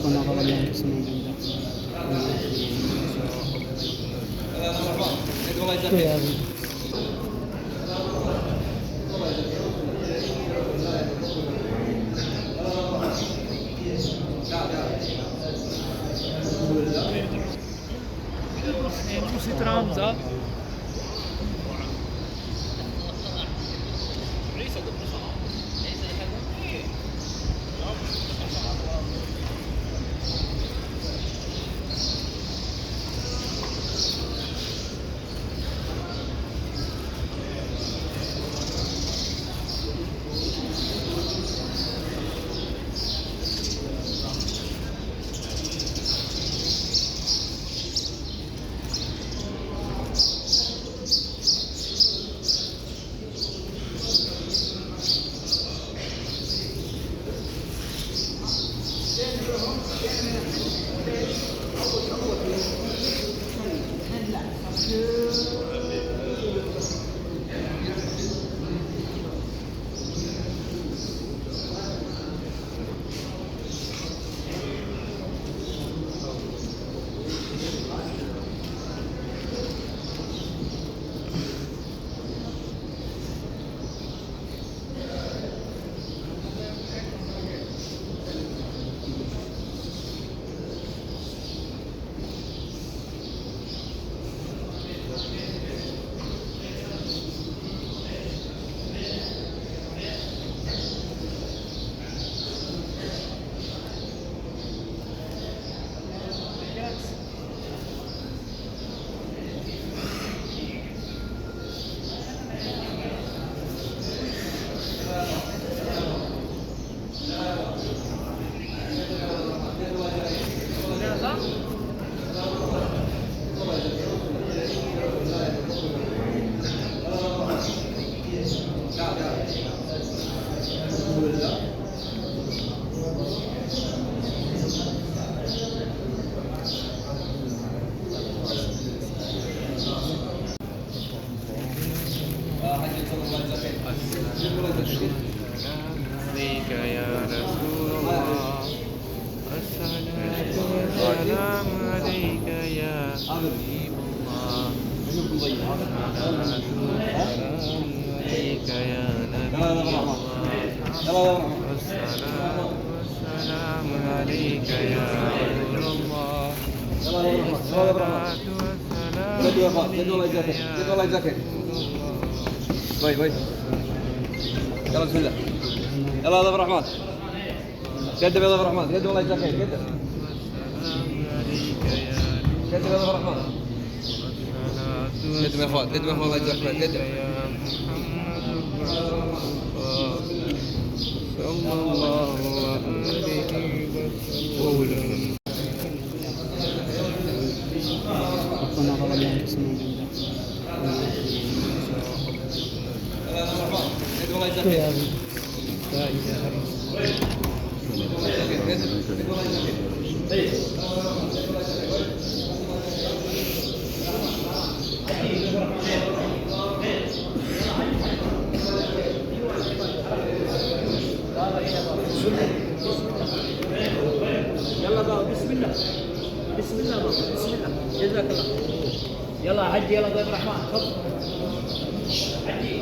ربنا ظلمنا انفسنا Trams عليك يا رسول الله الصلاة والسلام عليك يا حبيب الله الصلاة والسلام عليك يا نبي الله الصلاة والسلام عليك يا رسول الله الصلاة والسلام عليك يا باي باي يلا بسم الله يلا يا ضيف الرحمن قدم يا ضيف الرحمن قدم الله يجزاك خير قدم قدم يا ضيف الرحمن قدم يا اخوان قدم يا اخوان الله يجزاك خير قدم صلى الله عليه وسلم ربنا ظلمنا انفسنا قدم الله يجزاك خير لا إله يلا بقى بسم الله بسم الله بقى بسم الله جزاك الله يلا حجي يلا ضيف الرحمن تفضل حجي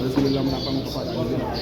بسم الله من أقام الصلاة إلا الله